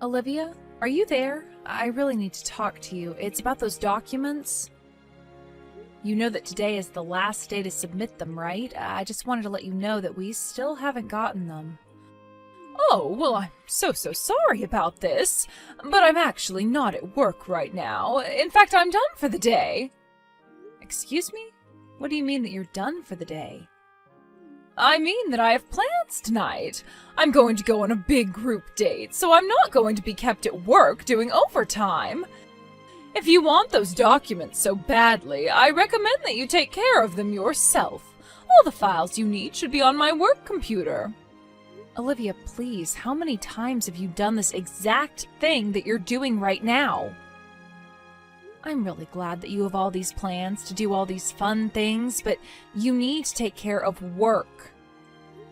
Olivia, are you there? I really need to talk to you. It's about those documents. You know that today is the last day to submit them, right? I just wanted to let you know that we still haven't gotten them. Oh, well, I'm so sorry about this, but I'm actually not at work right now. In fact, I'm done for the day. Excuse me? What do you mean that you're done for the day? I mean that I have plans tonight. I'm going to go on a big group date, so I'm not going to be kept at work doing overtime. If you want those documents so badly, I recommend that you take care of them yourself. All the files you need should be on my work computer. Olivia, please, how many times have you done this exact thing that you're doing right now? I'm really glad that you have all these plans to do all these fun things, but you need to take care of work.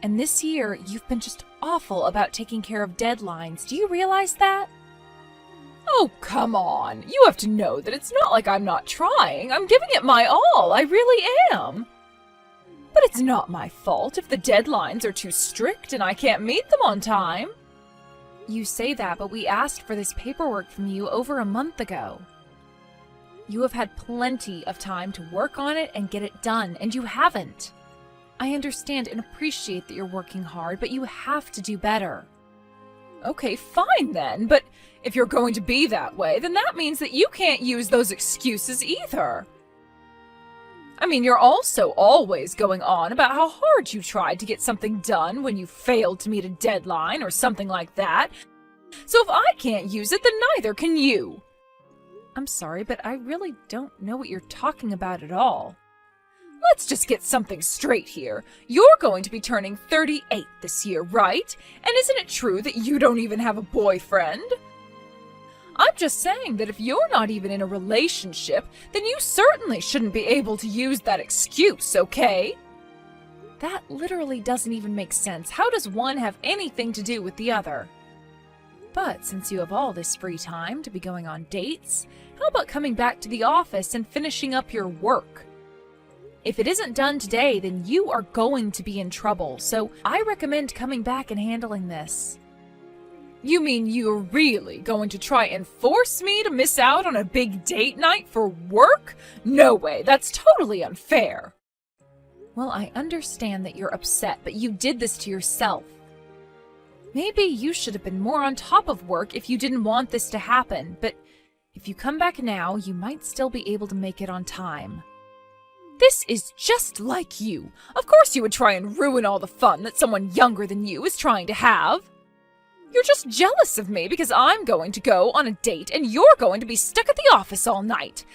And this year, you've been just awful about taking care of deadlines. Do you realize that? Oh, come on. You have to know that it's not like I'm not trying. I'm giving it my all. I really am. But it's not my fault if the deadlines are too strict and I can't meet them on time. You say that, but we asked for this paperwork from you over a month ago. You have had plenty of time to work on it and get it done, and you haven't. I understand and appreciate that you're working hard, but you have to do better. Okay, fine then, but if you're going to be that way, then that means that you can't use those excuses either. I mean, you're also always going on about how hard you tried to get something done when you failed to meet a deadline or something like that. So if I can't use it, then neither can you. I'm sorry, but I really don't know what you're talking about at all. Let's just get something straight here. You're going to be turning 38 this year, right? And isn't it true that you don't even have a boyfriend? I'm just saying that if you're not even in a relationship, then you certainly shouldn't be able to use that excuse, okay? That literally doesn't even make sense. How does one have anything to do with the other? But since you have all this free time to be going on dates, how about coming back to the office and finishing up your work? If it isn't done today, then you are going to be in trouble, so I recommend coming back and handling this. You mean you're really going to try and force me to miss out on a big date night for work? No way, that's totally unfair. Well, I understand that you're upset, but you did this to yourself. Maybe you should have been more on top of work if you didn't want this to happen, but if you come back now, you might still be able to make it on time. This is just like you. Of course you would try and ruin all the fun that someone younger than you is trying to have. You're just jealous of me because I'm going to go on a date and you're going to be stuck at the office all night.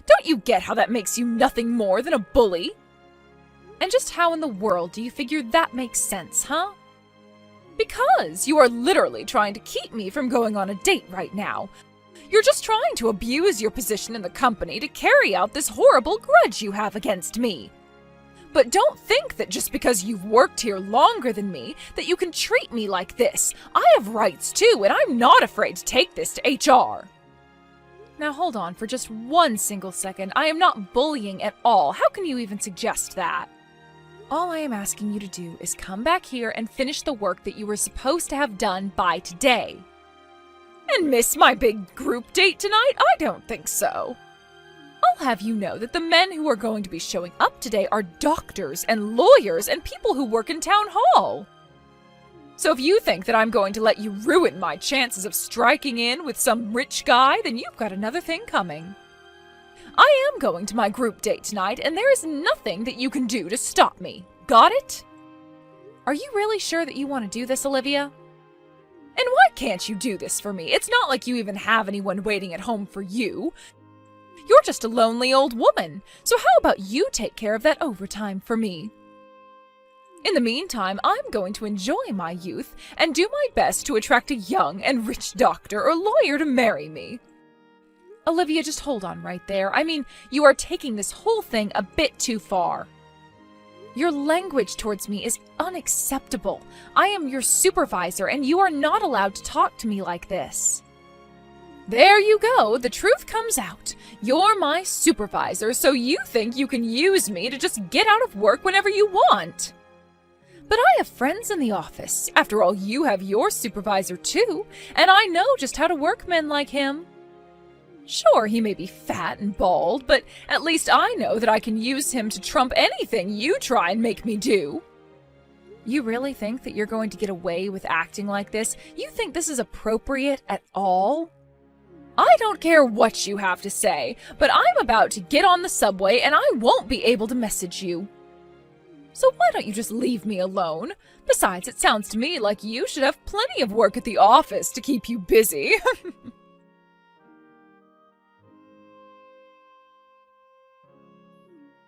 Don't you get how that makes you nothing more than a bully? And just how in the world do you figure that makes sense, huh? Because you are literally trying to keep me from going on a date right now. You're just trying to abuse your position in the company to carry out this horrible grudge you have against me. But don't think that just because you've worked here longer than me, that you can treat me like this. I have rights too, and I'm not afraid to take this to HR. Now hold on for just one single second. I am not bullying at all. How can you even suggest that? All I am asking you to do is come back here and finish the work that you were supposed to have done by today. And miss my big group date tonight? I don't think so. I'll have you know that the men who are going to be showing up today are doctors and lawyers and people who work in town hall. So if you think that I'm going to let you ruin my chances of striking in with some rich guy, then you've got another thing coming. I am going to my group date tonight, and there is nothing that you can do to stop me. Got it? Are you really sure that you want to do this, Olivia? And why can't you do this for me? It's not like you even have anyone waiting at home for you. You're just a lonely old woman, so how about you take care of that overtime for me? In the meantime, I'm going to enjoy my youth and do my best to attract a young and rich doctor or lawyer to marry me. Olivia, just hold on right there. I mean, you are taking this whole thing a bit too far. Your language towards me is unacceptable. I am your supervisor, and you are not allowed to talk to me like this. There you go, the truth comes out. You're my supervisor, so you think you can use me to just get out of work whenever you want. But I have friends in the office. After all, you have your supervisor too, and I know just how to work men like him. Sure, he may be fat and bald, but at least I know that I can use him to trump anything you try and make me do. You really think that you're going to get away with acting like this? You think this is appropriate at all? I don't care what you have to say, but I'm about to get on the subway and I won't be able to message you. So why don't you just leave me alone? Besides, it sounds to me like you should have plenty of work at the office to keep you busy.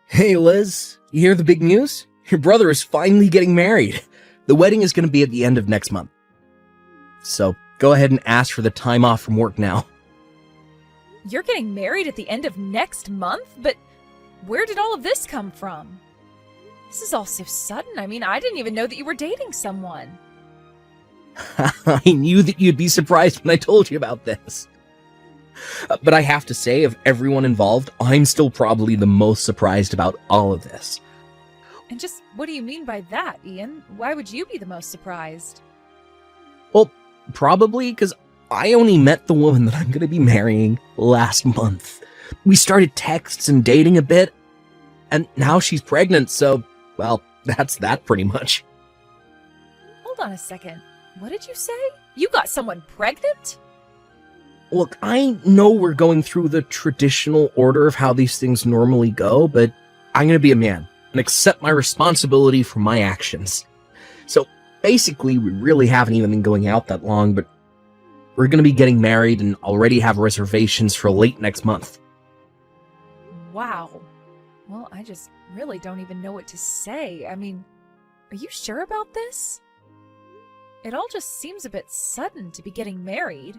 Hey Liz, you hear the big news? Your brother is finally getting married. The wedding is going to be at the end of next month. So go ahead and ask for the time off from work now. You're getting married at the end of next month? But where did all of this come from? This is all so sudden. I mean, I didn't even know that you were dating someone. I knew that you'd be surprised when I told you about this. But I have to say, of everyone involved, I'm still probably the most surprised about all of this. And just what do you mean by that, Ian? Why would you be the most surprised? Well, probably because I only met the woman that I'm going to be marrying last month. We started texts and dating a bit, and now she's pregnant, so, well, that's that pretty much. Hold on a second. What did you say? You got someone pregnant? Look, I know we're going through the traditional order of how these things normally go, but I'm going to be a man and accept my responsibility for my actions. So basically, we really haven't even been going out that long, but we're going to be getting married and already have reservations for late next month. Wow. Well, I just really don't even know what to say. I mean, are you sure about this? It all just seems a bit sudden to be getting married.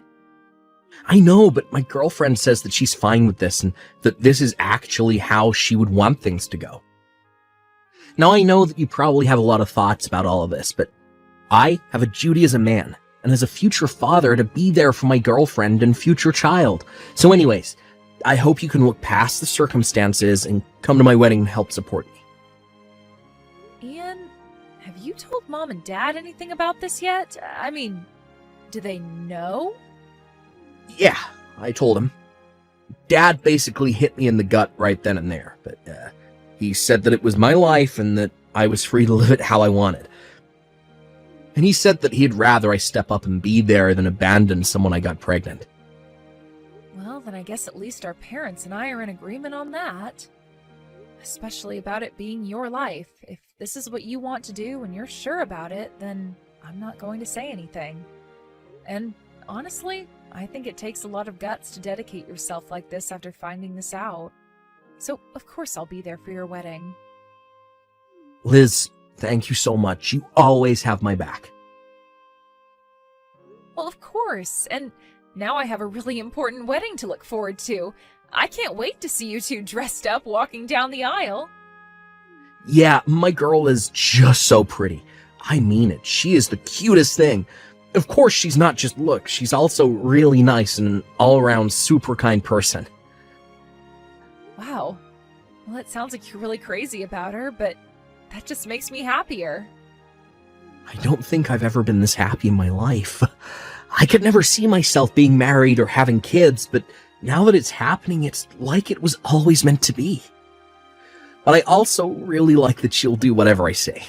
I know, but my girlfriend says that she's fine with this and that this is actually how she would want things to go. Now, I know that you probably have a lot of thoughts about all of this, but I have a duty as a man and as a future father to be there for my girlfriend and future child. So anyways, I hope you can look past the circumstances and come to my wedding and help support me. Ian, have you told Mom and Dad anything about this yet? I mean, do they know? Yeah, I told him. Dad basically hit me in the gut right then and there, but he said that it was my life and that I was free to live it how I wanted. And he said that he'd rather I step up and be there than abandon someone I got pregnant. Well, then I guess at least our parents and I are in agreement on that. Especially about it being your life. If this is what you want to do and you're sure about it, then I'm not going to say anything. And honestly, I think it takes a lot of guts to dedicate yourself like this after finding this out. So, of course I'll be there for your wedding. Liz, thank you so much. You always have my back. Well, of course. And now I have a really important wedding to look forward to. I can't wait to see you two dressed up walking down the aisle. Yeah, my girl is just so pretty. I mean it. She is the cutest thing. Of course, she's not just looks. She's also really nice and an all-around super kind person. Wow. Well, it sounds like you're really crazy about her, but that just makes me happier. I don't think I've ever been this happy in my life. I could never see myself being married or having kids, but now that it's happening, it's like it was always meant to be. But I also really like that she'll do whatever I say.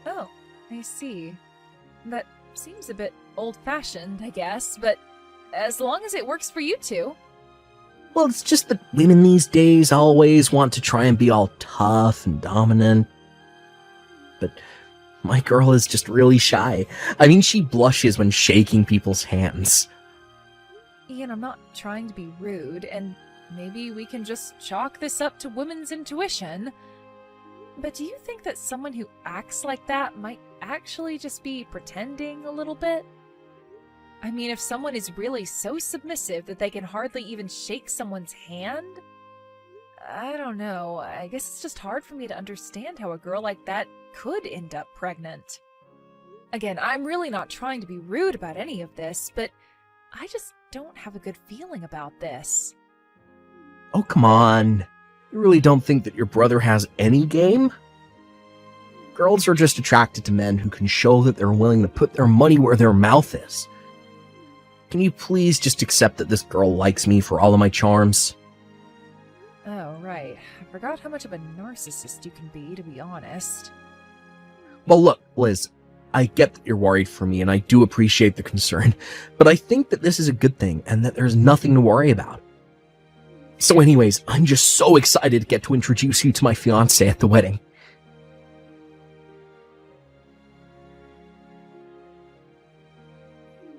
Oh, I see. That seems a bit old-fashioned, I guess, but as long as it works for you two. Well, it's just that women these days always want to try and be all tough and dominant. But my girl is just really shy. I mean, she blushes when shaking people's hands. Ian, I'm not trying to be rude, and maybe we can just chalk this up to women's intuition. But do you think that someone who acts like that might actually just be pretending a little bit? I mean, if someone is really so submissive that they can hardly even shake someone's hand? I don't know. I guess it's just hard for me to understand how a girl like that could end up pregnant. Again, I'm really not trying to be rude about any of this, but I just don't have a good feeling about this. Oh, come on. You really don't think that your brother has any game? Girls are just attracted to men who can show that they're willing to put their money where their mouth is. Can you please just accept that this girl likes me for all of my charms? Oh, right. I forgot how much of a narcissist you can be honest. Well, look, Liz, I get that you're worried for me, and I do appreciate the concern, but I think that this is a good thing, and that there's nothing to worry about. So anyways, I'm just so excited to get to introduce you to my fiancé at the wedding.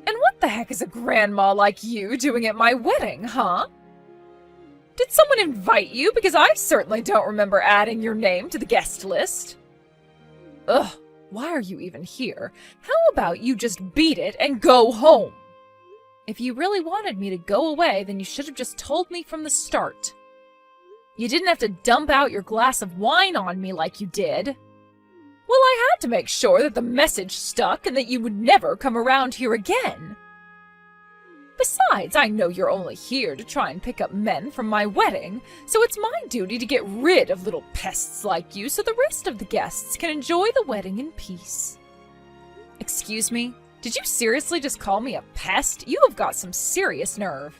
And what the heck is a grandma like you doing at my wedding, huh? Did someone invite you? Because I certainly don't remember adding your name to the guest list. Ugh, why are you even here? How about you just beat it and go home? If you really wanted me to go away, then you should have just told me from the start. You didn't have to dump out your glass of wine on me like you did. Well, I had to make sure that the message stuck and that you would never come around here again. Besides, I know you're only here to try and pick up men from my wedding, so it's my duty to get rid of little pests like you so the rest of the guests can enjoy the wedding in peace. Excuse me? Did you seriously just call me a pest? You have got some serious nerve.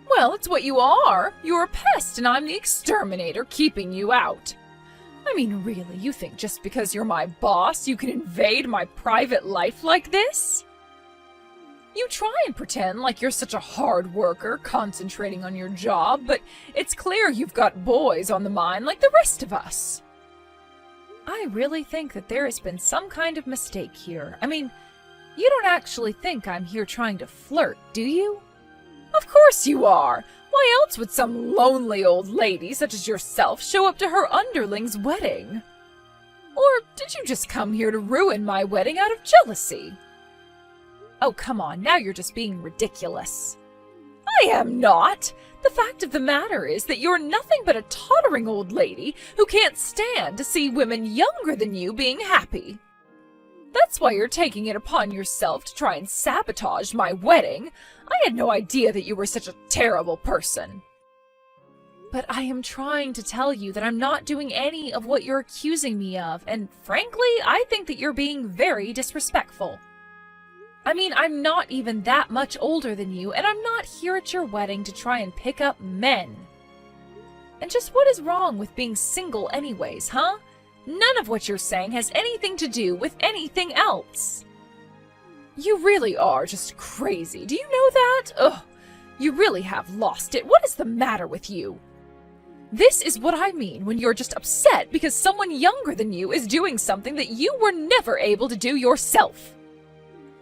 Well, it's what you are. You're a pest and I'm the exterminator keeping you out. I mean, really, you think just because you're my boss, you can invade my private life like this? You try and pretend like you're such a hard worker, concentrating on your job, but it's clear you've got boys on the mind like the rest of us. I really think that there has been some kind of mistake here. I mean, you don't actually think I'm here trying to flirt, do you? Of course you are! Why else would some lonely old lady such as yourself show up to her underling's wedding? Or did you just come here to ruin my wedding out of jealousy? Oh, come on, now you're just being ridiculous. I am not! The fact of the matter is that you're nothing but a tottering old lady who can't stand to see women younger than you being happy. That's why you're taking it upon yourself to try and sabotage my wedding. I had no idea that you were such a terrible person. But I am trying to tell you that I'm not doing any of what you're accusing me of, and frankly, I think that you're being very disrespectful. I mean, I'm not even that much older than you, and I'm not here at your wedding to try and pick up men. And just what is wrong with being single anyways, huh? None of what you're saying has anything to do with anything else. You really are just crazy. Do you know that? Ugh, you really have lost it. What is the matter with you? This is what I mean when you're just upset because someone younger than you is doing something that you were never able to do yourself.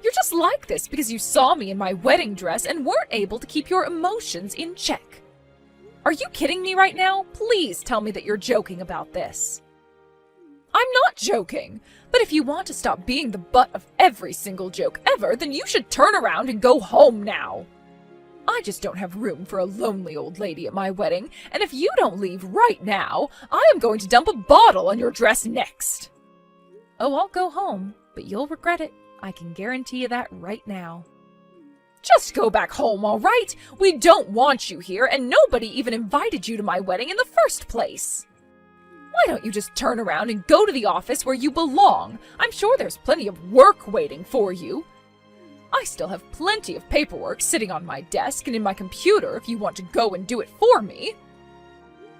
You're just like this because you saw me in my wedding dress and weren't able to keep your emotions in check. Are you kidding me right now? Please tell me that you're joking about this. I'm not joking, but if you want to stop being the butt of every single joke ever, then you should turn around and go home now. I just don't have room for a lonely old lady at my wedding, and if you don't leave right now, I am going to dump a bottle on your dress next. Oh, I'll go home, but you'll regret it. I can guarantee you that right now. Just go back home, all right? We don't want you here, and nobody even invited you to my wedding in the first place. Why don't you just turn around and go to the office where you belong? I'm sure there's plenty of work waiting for you. I still have plenty of paperwork sitting on my desk and in my computer if you want to go and do it for me.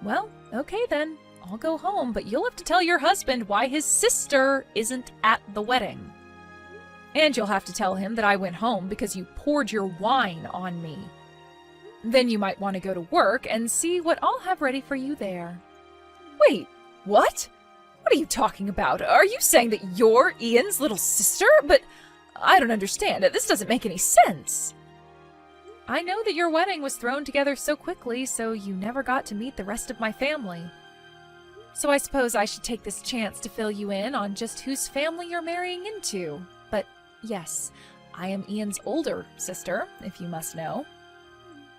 Well, okay then. I'll go home, but you'll have to tell your husband why his sister isn't at the wedding. And you'll have to tell him that I went home because you poured your wine on me. Then you might want to go to work and see what I'll have ready for you there. Wait, what? What are you talking about? Are you saying that you're Ian's little sister? But I don't understand. This doesn't make any sense. I know that your wedding was thrown together so quickly, so you never got to meet the rest of my family. So I suppose I should take this chance to fill you in on just whose family you're marrying into. But yes, I am Ian's older sister, if you must know.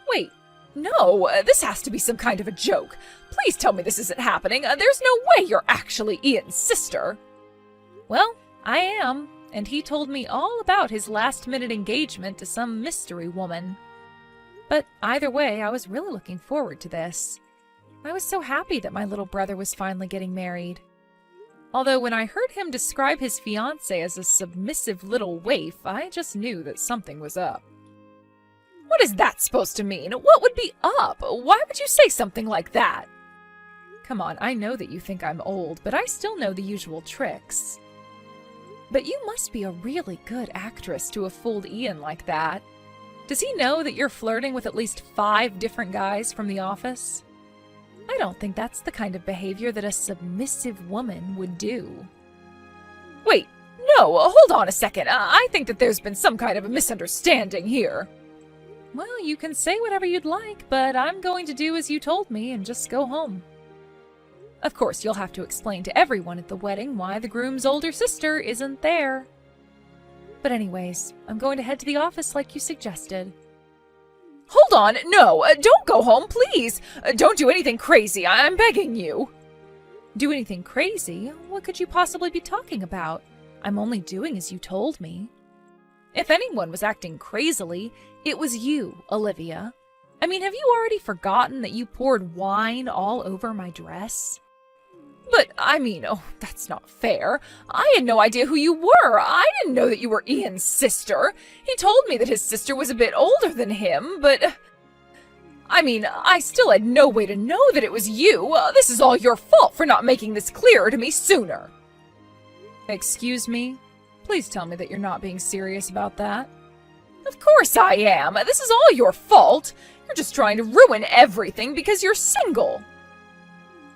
Wait, no, this has to be some kind of a joke. Please tell me this isn't happening. There's no way you're actually Ian's sister. Well, I am, and he told me all about his last-minute engagement to some mystery woman. But either way, I was really looking forward to this. I was so happy that my little brother was finally getting married. Although when I heard him describe his fiancée as a submissive little waif, I just knew that something was up. What is that supposed to mean? What would be up? Why would you say something like that? Come on, I know that you think I'm old, but I still know the usual tricks. But you must be a really good actress to have fooled Ian like that. Does he know that you're flirting with at least 5 different guys from the office? I don't think that's the kind of behavior that a submissive woman would do. Wait, no, hold on a second. I think that there's been some kind of a misunderstanding here. Well, you can say whatever you'd like, but I'm going to do as you told me and just go home. Of course, you'll have to explain to everyone at the wedding why the groom's older sister isn't there. But anyways, I'm going to head to the office like you suggested. Hold on, no, don't go home, please. Don't do anything crazy, I'm begging you. Do anything crazy? What could you possibly be talking about? I'm only doing as you told me. If anyone was acting crazily, it was you, Olivia. I mean, have you already forgotten that you poured wine all over my dress? But, I mean, oh, that's not fair. I had no idea who you were. I didn't know that you were Ian's sister. He told me that his sister was a bit older than him, but... I mean, I still had no way to know that it was you. This is all your fault for not making this clearer to me sooner. Excuse me? Please tell me that you're not being serious about that. Of course I am. This is all your fault. You're just trying to ruin everything because you're single.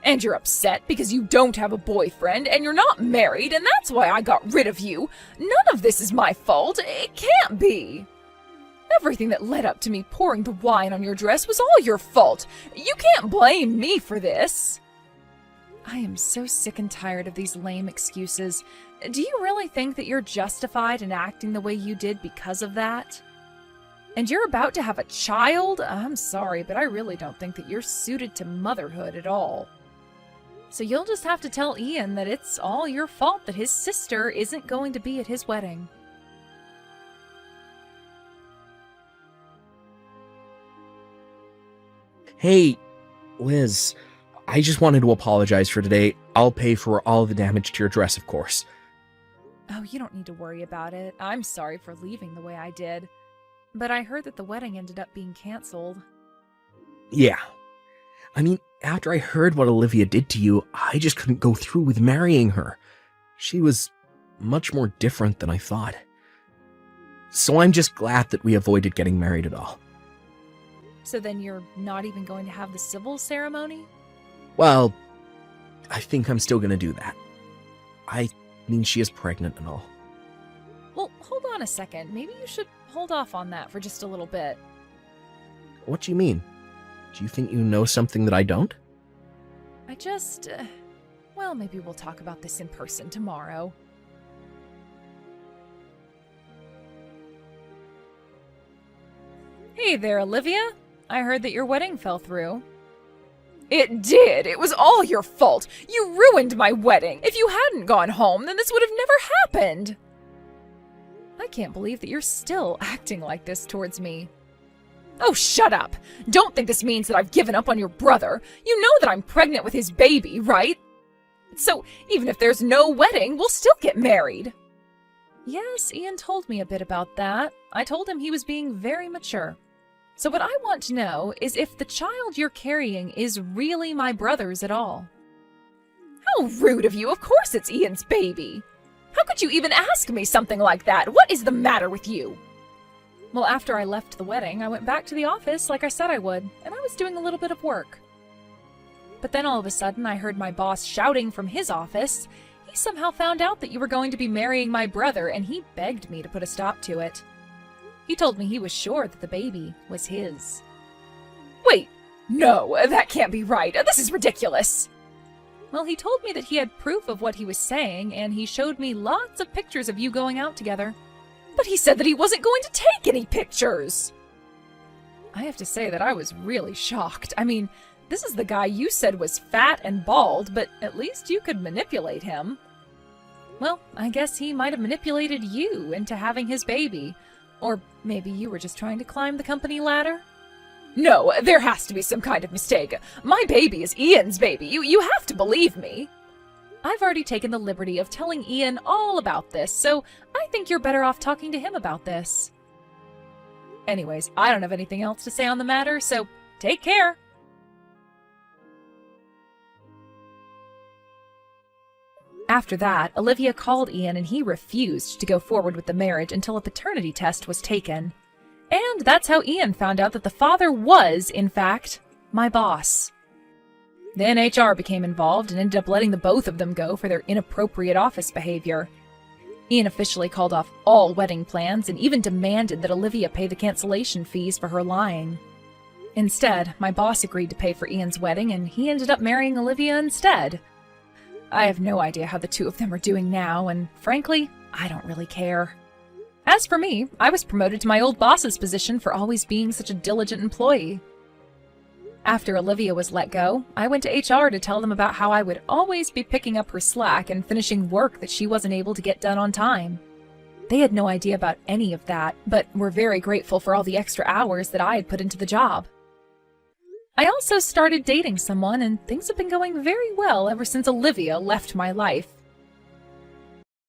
And you're upset because you don't have a boyfriend and you're not married, and that's why I got rid of you. None of this is my fault. It can't be. Everything that led up to me pouring the wine on your dress was all your fault. You can't blame me for this. I am so sick and tired of these lame excuses. Do you really think that you're justified in acting the way you did because of that? And you're about to have a child? I'm sorry, but I really don't think that you're suited to motherhood at all. So you'll just have to tell Ian that it's all your fault that his sister isn't going to be at his wedding. Hey, Liz, I just wanted to apologize for today. I'll pay for all the damage to your dress, of course. Oh, you don't need to worry about it. I'm sorry for leaving the way I did. But I heard that the wedding ended up being canceled. Yeah. I mean, after I heard what Olivia did to you, I just couldn't go through with marrying her. She was much more different than I thought. So I'm just glad that we avoided getting married at all. So then you're not even going to have the civil ceremony? Well, I think I'm still gonna do that. I mean, she is pregnant and all. Well, hold on a second. Maybe you should hold off on that for just a little bit. What do you mean? Do you think you know something that I don't? I just... well, maybe we'll talk about this in person tomorrow. Hey there, Olivia. I heard that your wedding fell through. It did. It was all your fault. You ruined my wedding. If you hadn't gone home, then this would have never happened. I can't believe that you're still acting like this towards me. Oh, shut up. Don't think this means that I've given up on your brother. You know that I'm pregnant with his baby, right? So even if there's no wedding, we'll still get married. Yes, Ian told me a bit about that. I told him he was being very mature. So what I want to know is if the child you're carrying is really my brother's at all. How rude of you. Of course it's Ian's baby. How could you even ask me something like that? What is the matter with you? Well, after I left the wedding, I went back to the office like I said I would, and I was doing a little bit of work. But then all of a sudden, I heard my boss shouting from his office. He somehow found out that you were going to be marrying my brother, and he begged me to put a stop to it. He told me he was sure that the baby was his. Wait, no, that can't be right. This is ridiculous. Well, he told me that he had proof of what he was saying, and he showed me lots of pictures of you going out together. But he said that he wasn't going to take any pictures. I have to say that I was really shocked. I mean, this is the guy you said was fat and bald, but at least you could manipulate him. Well, I guess he might have manipulated you into having his baby. Or maybe you were just trying to climb the company ladder? No, there has to be some kind of mistake. My baby is Ian's baby. You have to believe me. I've already taken the liberty of telling Ian all about this, so I think you're better off talking to him about this. Anyways, I don't have anything else to say on the matter, so take care. After that, Olivia called Ian and he refused to go forward with the marriage until a paternity test was taken. And that's how Ian found out that the father was, in fact, my boss. Then HR became involved and ended up letting the both of them go for their inappropriate office behavior. Ian officially called off all wedding plans and even demanded that Olivia pay the cancellation fees for her lying. Instead, my boss agreed to pay for Ian's wedding and he ended up marrying Olivia instead. I have no idea how the two of them are doing now, and frankly, I don't really care. As for me, I was promoted to my old boss's position for always being such a diligent employee. After Olivia was let go, I went to HR to tell them about how I would always be picking up her slack and finishing work that she wasn't able to get done on time. They had no idea about any of that, but were very grateful for all the extra hours that I had put into the job. I also started dating someone, and things have been going very well ever since Olivia left my life.